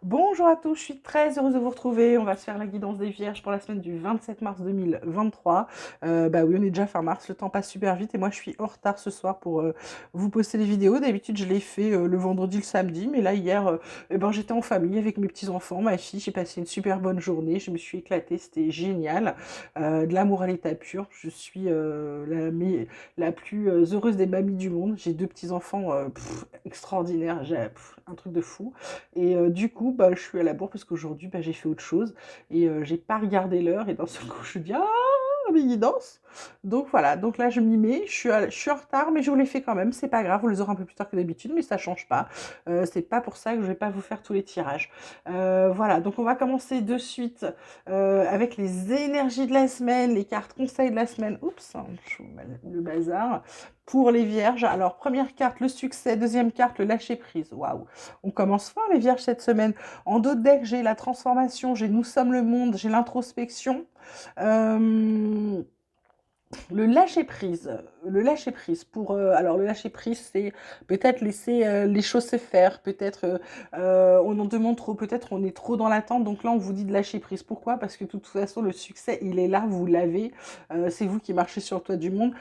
Bonjour à tous, je suis très heureuse de vous retrouver. On va se faire la guidance des Vierges pour la semaine du 27 mars 2023. Bah oui, on est déjà fin mars, le temps passe super vite et moi je suis en retard ce soir pour vous poster les vidéos. D'habitude je l'ai fait le vendredi, le samedi, mais là hier, j'étais en famille avec mes petits-enfants, ma fille. J'ai passé une super bonne journée, je me suis éclatée, c'était génial. De l'amour à l'état pur. Je suis la plus heureuse des mamies du monde. J'ai deux petits-enfants extraordinaires, un truc de fou. Et du coup, je suis à la bourre parce qu'aujourd'hui, j'ai fait autre chose et j'ai pas regardé l'heure et d'un seul coup, je dis: «Ah, mais il danse!» Donc voilà, donc là, je m'y mets, je suis en retard, mais je vous les fais quand même, c'est pas grave, vous les aurez un peu plus tard que d'habitude, mais ça change pas. C'est pas pour ça que je vais pas vous faire tous les tirages. Voilà, donc on va commencer de suite avec les énergies de la semaine, les cartes conseils de la semaine. Oups, hein, le bazar. Pour les vierges, alors première carte, le succès, deuxième carte, le lâcher prise. Waouh! On commence fort les vierges cette semaine. En dos de deck, j'ai la transformation, j'ai nous sommes le monde, j'ai l'introspection. Euh, le lâcher prise pour alors le lâcher prise c'est peut-être laisser les choses se faire, peut-être on en demande trop, peut-être on est trop dans l'attente, donc là on vous dit de lâcher prise. Pourquoi? Parce que de toute façon le succès il est là, vous l'avez, c'est vous qui marchez sur le toit du monde.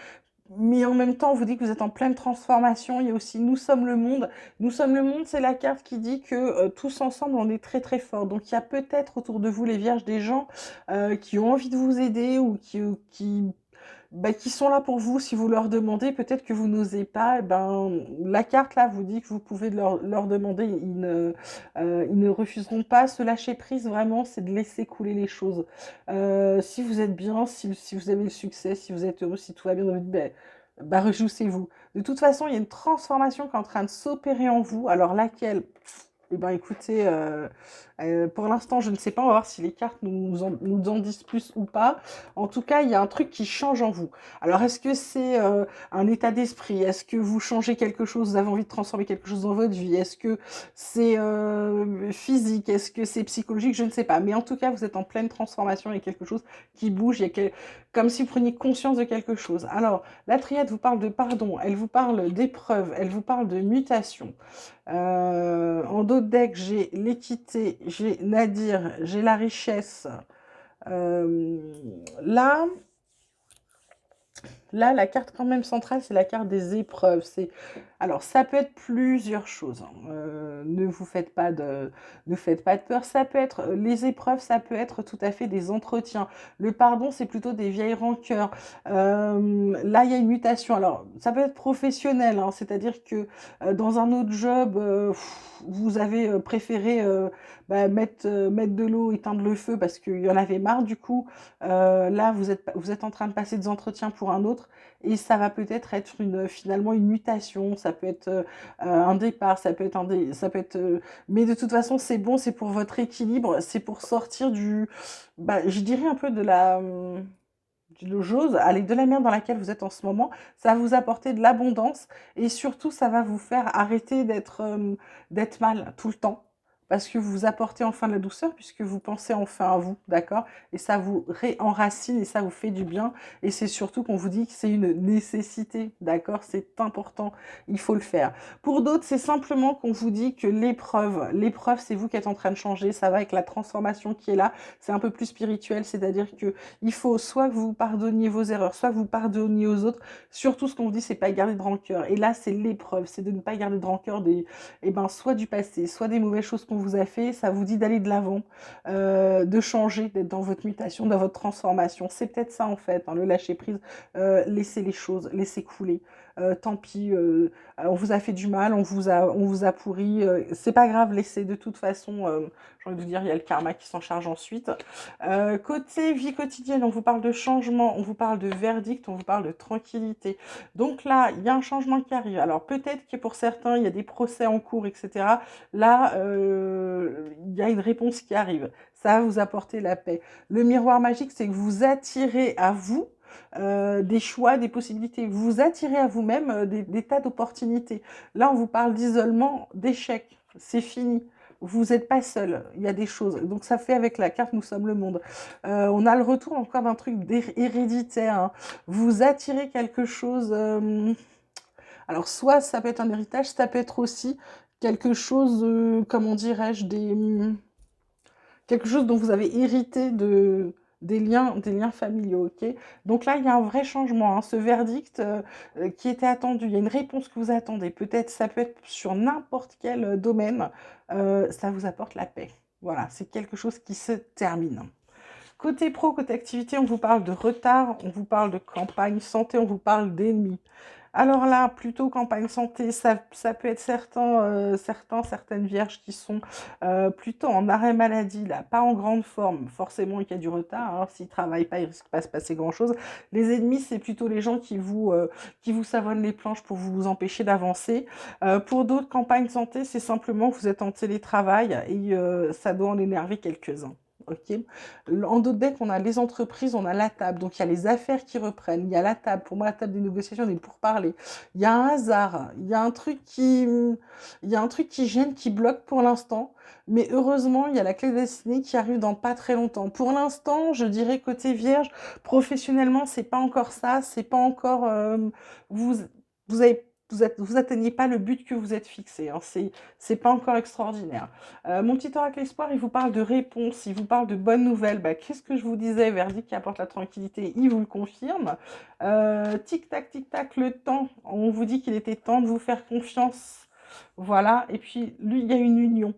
Mais en même temps, on vous dit que vous êtes en pleine transformation. Il y a aussi Nous sommes le monde. Nous sommes le monde, c'est la carte qui dit que tous ensemble, on est très très fort. Donc il y a peut-être autour de vous, les vierges, des gens qui ont envie de vous aider ou qui sont là pour vous si vous leur demandez. Peut-être que vous n'osez pas. La carte là vous dit que vous pouvez leur demander. Ils ne refuseront pas. Se lâcher prise, vraiment, c'est de laisser couler les choses. Si vous êtes bien, si vous avez le succès, si vous êtes heureux, si tout va bien dans votre vie, réjouissez-vous. De toute façon, il y a une transformation qui est en train de s'opérer en vous. Alors laquelle? Eh ben écoutez, pour l'instant, je ne sais pas, on va voir si les cartes nous en disent plus ou pas. En tout cas, il y a un truc qui change en vous. Alors, est-ce que c'est un état d'esprit? Est-ce que vous changez quelque chose? Vous avez envie de transformer quelque chose dans votre vie? Est-ce que c'est physique? Est-ce que c'est psychologique? Je ne sais pas. Mais en tout cas, vous êtes en pleine transformation, il y a quelque chose qui bouge, comme si vous preniez conscience de quelque chose. Alors, la triade vous parle de pardon, elle vous parle d'épreuve, elle vous parle de mutation. En dos de deck, j'ai l'équité, j'ai Nadir, j'ai la richesse. Euh, là, Là, la carte quand même centrale, c'est la carte des épreuves. Alors, ça peut être plusieurs choses, hein. Ne faites pas de peur. Ça peut être les épreuves, ça peut être tout à fait des entretiens. Le pardon, c'est plutôt des vieilles rancœurs. Là, il y a une mutation. Alors, ça peut être professionnel, hein, c'est-à-dire que dans un autre job, vous avez préféré mettre de l'eau, éteindre le feu parce qu'il y en avait marre. Du coup, là, vous êtes en train de passer des entretiens pour un autre et ça va peut-être être finalement une mutation, ça peut être un départ, ça peut être, mais de toute façon, c'est bon, c'est pour votre équilibre, c'est pour sortir je dirais un peu de chose, allez, de la merde dans laquelle vous êtes en ce moment, ça va vous apporter de l'abondance et surtout, ça va vous faire arrêter d'être mal tout le temps. Parce que vous apportez enfin de la douceur, puisque vous pensez enfin à vous, d'accord? Et ça vous réenracine et ça vous fait du bien. Et c'est surtout qu'on vous dit que c'est une nécessité, d'accord? C'est important, il faut le faire. Pour d'autres, c'est simplement qu'on vous dit que l'épreuve, c'est vous qui êtes en train de changer, ça va avec la transformation qui est là. C'est un peu plus spirituel, c'est-à-dire que il faut soit que vous pardonniez vos erreurs, soit que vous pardonniez aux autres. Surtout, ce qu'on vous dit, c'est pas garder de rancœur. Et là, c'est l'épreuve, c'est de ne pas garder de rancœur soit du passé, soit des mauvaises choses qu'on vous a fait. Ça vous dit d'aller de l'avant, de changer, d'être dans votre mutation, dans votre transformation. C'est peut-être ça en fait, hein, le lâcher prise, laisser les choses, laisser couler. Tant pis, on vous a fait du mal, on vous a pourri. C'est pas grave, laissez de toute façon. J'ai envie de vous dire, il y a le karma qui s'en charge ensuite. Côté vie quotidienne, on vous parle de changement, on vous parle de verdict, on vous parle de tranquillité. Donc là, il y a un changement qui arrive. Alors peut-être que pour certains, il y a des procès en cours, etc. Là, il y a une réponse qui arrive. Ça va vous apporter la paix. Le miroir magique, c'est que vous attirez à vous des choix, des possibilités. Vous attirez à vous-même des tas d'opportunités. Là, on vous parle d'isolement, d'échec. C'est fini. Vous n'êtes pas seul, il y a des choses. Donc ça fait avec la carte Nous sommes le monde. On a le retour encore d'un truc héréditaire, hein. Vous attirez quelque chose. Alors soit ça peut être un héritage, ça peut être aussi quelque chose, comment dirais-je, quelque chose dont vous avez hérité des liens familiaux, ok? Donc là, il y a un vrai changement, hein. Ce verdict qui était attendu, il y a une réponse que vous attendez. Peut-être, ça peut être sur n'importe quel domaine, ça vous apporte la paix. Voilà, c'est quelque chose qui se termine. Côté pro, côté activité, on vous parle de retard, on vous parle de campagne santé, on vous parle d'ennemis. Alors là, plutôt campagne santé, ça peut être certaines vierges qui sont plutôt en arrêt maladie, là, pas en grande forme. Forcément, il y a du retard, hein. S'ils ne travaillent pas, il ne risque pas de se passer grand-chose. Les ennemis, c'est plutôt les gens qui vous savonnent les planches pour vous empêcher d'avancer. Pour d'autres, campagne santé, c'est simplement que vous êtes en télétravail et ça doit en énerver quelques-uns. Ok. En d'autres decks, on a les entreprises, on a la table. Donc, il y a les affaires qui reprennent. Il y a la table. Pour moi, la table des négociations, on est pour parler. Il y a un hasard. Il y a un truc qui gêne, qui bloque pour l'instant. Mais heureusement, il y a la clé destinée qui arrive dans pas très longtemps. Pour l'instant, je dirais côté vierge, professionnellement, c'est pas encore ça. C'est pas encore, vous, vous avez, vous atteignez pas le but que vous êtes fixé, hein. C'est pas encore extraordinaire. Mon petit oracle espoir, il vous parle de réponse, il vous parle de bonnes nouvelles. Bah, qu'est-ce que je vous disais? Verdict qui apporte la tranquillité, il vous le confirme. Tic tac, le temps. On vous dit qu'il était temps de vous faire confiance. Voilà. Et puis, lui, il y a une union.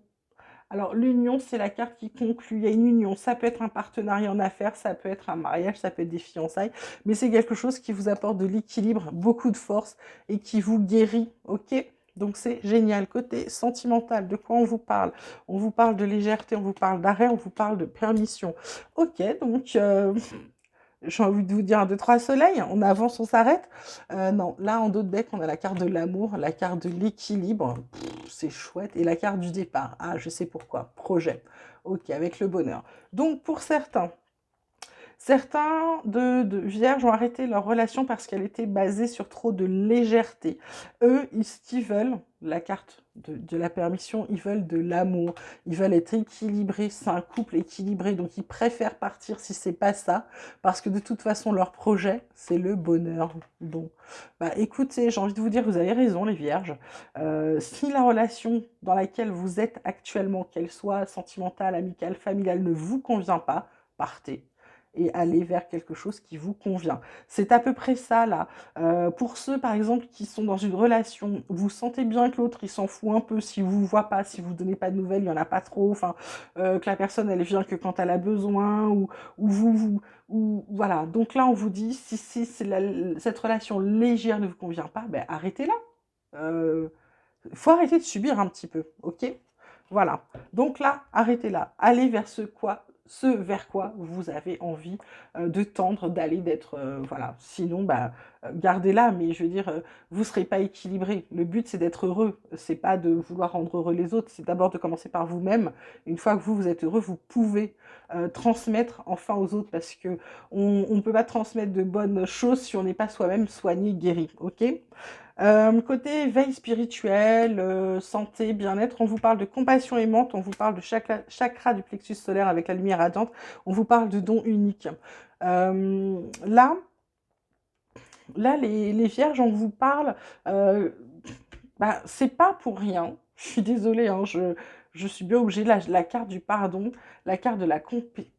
Alors, l'union, c'est la carte qui conclut. Il y a une union. Ça peut être un partenariat en affaires, ça peut être un mariage, ça peut être des fiançailles. Mais c'est quelque chose qui vous apporte de l'équilibre, beaucoup de force et qui vous guérit. OK? Donc, c'est génial. Côté sentimental, de quoi on vous parle? On vous parle de légèreté, on vous parle d'arrêt, on vous parle de permission. OK, donc j'ai envie de vous dire un, deux, trois soleils, on avance, on s'arrête. Non, là, en d'autres decks, on a la carte de l'amour, la carte de l'équilibre, c'est chouette, et la carte du départ. Ah, je sais pourquoi, projet. Ok, avec le bonheur. Donc, pour certains, certains de vierges ont arrêté leur relation parce qu'elle était basée sur trop de légèreté. Eux, ce qu'ils veulent, la carte de la permission, ils veulent de l'amour. Ils veulent être équilibrés. C'est un couple équilibré. Donc, ils préfèrent partir si c'est pas ça. Parce que de toute façon, leur projet, c'est le bonheur. Bon, bah écoutez, j'ai envie de vous dire, vous avez raison, les vierges. Si la relation dans laquelle vous êtes actuellement, qu'elle soit sentimentale, amicale, familiale, ne vous convient pas, partez et aller vers quelque chose qui vous convient. C'est à peu près ça, là. Pour ceux, par exemple, qui sont dans une relation, vous sentez bien que l'autre, il s'en fout un peu, si vous voit pas, si vous donnez pas de nouvelles, il y en a pas trop, enfin, que la personne, elle vient que quand elle a besoin, ou ou voilà. Donc là, on vous dit, si cette relation légère ne vous convient pas, ben arrêtez-la. Euh, faut arrêter de subir un petit peu, ok? Voilà. Donc là, arrêtez là. Allez vers ce vers quoi vous avez envie de tendre, d'aller, d'être, voilà. Sinon, bah, gardez-la, mais je veux dire, vous ne serez pas équilibré. Le but, c'est d'être heureux. C'est pas de vouloir rendre heureux les autres. C'est d'abord de commencer par vous-même. Une fois que vous êtes heureux, vous pouvez transmettre enfin aux autres, parce que on ne peut pas transmettre de bonnes choses si on n'est pas soi-même soigné, guéri, ok? Côté veille spirituelle, santé, bien-être, on vous parle de compassion aimante, on vous parle de chakra du plexus solaire avec la lumière radiante, on vous parle de dons uniques. Euh, là, là les vierges, on vous parle, euh, bah, c'est pas pour rien, je suis désolée, hein, je suis bien obligée, la carte du pardon, la carte de la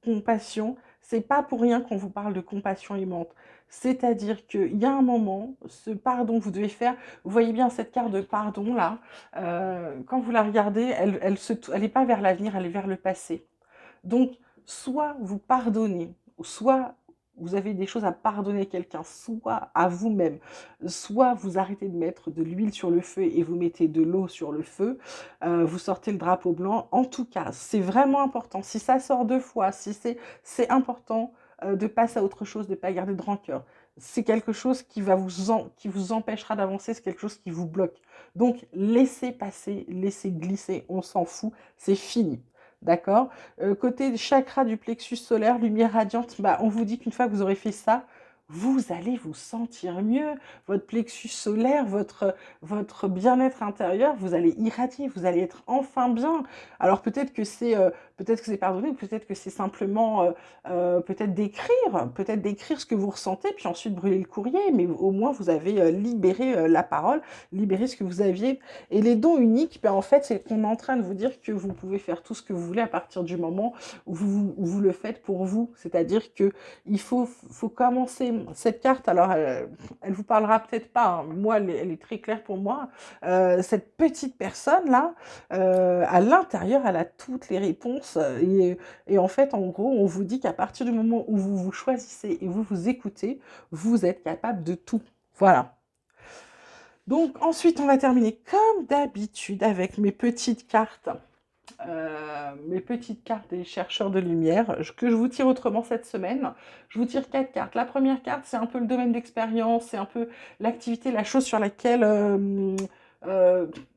compassion, c'est pas pour rien qu'on vous parle de compassion aimante. C'est-à-dire qu'il y a un moment, ce pardon que vous devez faire, vous voyez bien cette carte de pardon là, quand vous la regardez, elle est pas vers l'avenir, elle est vers le passé. Donc, soit vous pardonnez, soit vous avez des choses à pardonner à quelqu'un, soit à vous-même, soit vous arrêtez de mettre de l'huile sur le feu et vous mettez de l'eau sur le feu, vous sortez le drapeau blanc. En tout cas, c'est vraiment important. Si ça sort deux fois, si c'est important de passer à autre chose, de ne pas garder de rancœur. C'est quelque chose qui va qui vous empêchera d'avancer, c'est quelque chose qui vous bloque. Donc, laissez passer, laissez glisser, on s'en fout, c'est fini. D'accord? Côté chakra du plexus solaire, lumière radiante, bah, on vous dit qu'une fois que vous aurez fait ça, vous allez vous sentir mieux. Votre plexus solaire, votre bien-être intérieur, vous allez irradier, vous allez être enfin bien. Alors peut-être que c'est pardonné, ou peut-être que c'est simplement peut-être d'écrire ce que vous ressentez, puis ensuite brûler le courrier, mais au moins vous avez libéré la parole, libéré ce que vous aviez. Et les dons uniques, ben, en fait, c'est qu'on est en train de vous dire que vous pouvez faire tout ce que vous voulez à partir du moment où vous le faites pour vous. C'est-à-dire que faut commencer cette carte. Alors, elle vous parlera peut-être pas, hein. Moi, elle est très claire pour moi. Cette petite personne-là, à l'intérieur, elle a toutes les réponses. Et en fait, en gros, on vous dit qu'à partir du moment où vous vous choisissez et vous vous écoutez, vous êtes capable de tout. Voilà. Donc ensuite, on va terminer comme d'habitude avec mes petites cartes des chercheurs de lumière, que je vous tire autrement cette semaine. Je vous tire 4 cartes. La première carte, c'est un peu le domaine d'expérience, c'est un peu l'activité, la chose sur laquelle euh,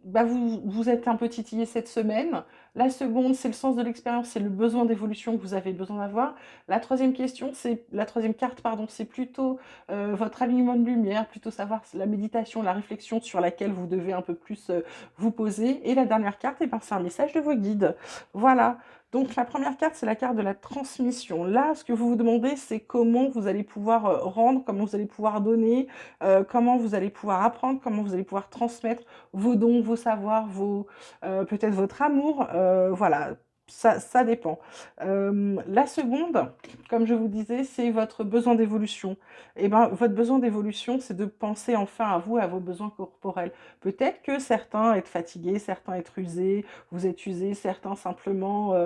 bah vous êtes un peu titillé cette semaine. La seconde, c'est le sens de l'expérience, c'est le besoin d'évolution que vous avez besoin d'avoir. La troisième carte, pardon, c'est plutôt votre alignement de lumière, plutôt savoir la méditation, la réflexion sur laquelle vous devez un peu plus vous poser. Et la dernière carte, eh ben, c'est un message de vos guides. Voilà. Donc la première carte, c'est la carte de la transmission. Là, ce que vous vous demandez, c'est comment vous allez pouvoir rendre, comment vous allez pouvoir donner, comment vous allez pouvoir apprendre, comment vous allez pouvoir transmettre vos dons, vos savoirs, peut-être votre amour. Voilà, ça dépend. La seconde, comme je vous disais, c'est votre besoin d'évolution. Et ben, votre besoin d'évolution, c'est de penser enfin à vous, à vos besoins corporels. Peut-être que certains être fatigués, certains être usés, vous êtes usés, certains simplement,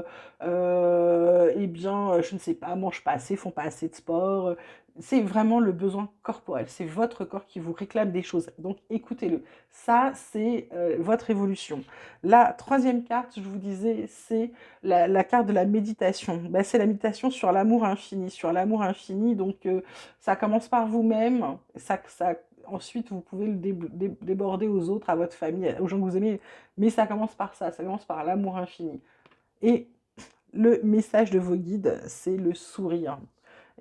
eh bien, je ne sais pas, mangent pas assez, font pas assez de sport. C'est vraiment le besoin corporel. C'est votre corps qui vous réclame des choses. Donc, écoutez-le. Ça, c'est votre évolution. La troisième carte, je vous disais, c'est la carte de la méditation. Ben, c'est la méditation sur l'amour infini. Sur l'amour infini, donc ça commence par vous-même. Ensuite, vous pouvez le déborder aux autres, à votre famille, aux gens que vous aimez. Mais ça commence par ça commence par l'amour infini. Et le message de vos guides, c'est le sourire.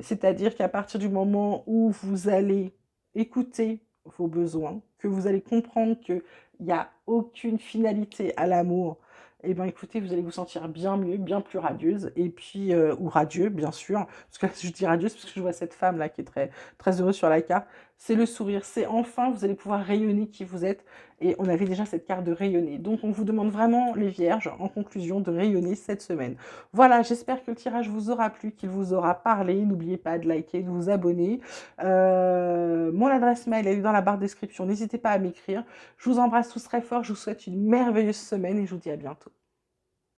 C'est-à-dire qu'à partir du moment où vous allez écouter vos besoins, que vous allez comprendre qu'il n'y a aucune finalité à l'amour, eh bien écoutez, vous allez vous sentir bien mieux, bien plus radieuse, et puis, ou radieux, bien sûr, parce que je dis radieuse parce que je vois cette femme-là qui est très, très heureuse sur la carte, c'est le sourire, c'est enfin, vous allez pouvoir rayonner qui vous êtes, et on avait déjà cette carte de rayonner. Donc on vous demande vraiment, les vierges, en conclusion, de rayonner cette semaine. Voilà, j'espère que le tirage vous aura plu, qu'il vous aura parlé. N'oubliez pas de liker, de vous abonner. Mon adresse mail, elle est dans la barre de description. N'hésitez pas à m'écrire. Je vous embrasse tous très fort. Je vous souhaite une merveilleuse semaine et je vous dis à bientôt.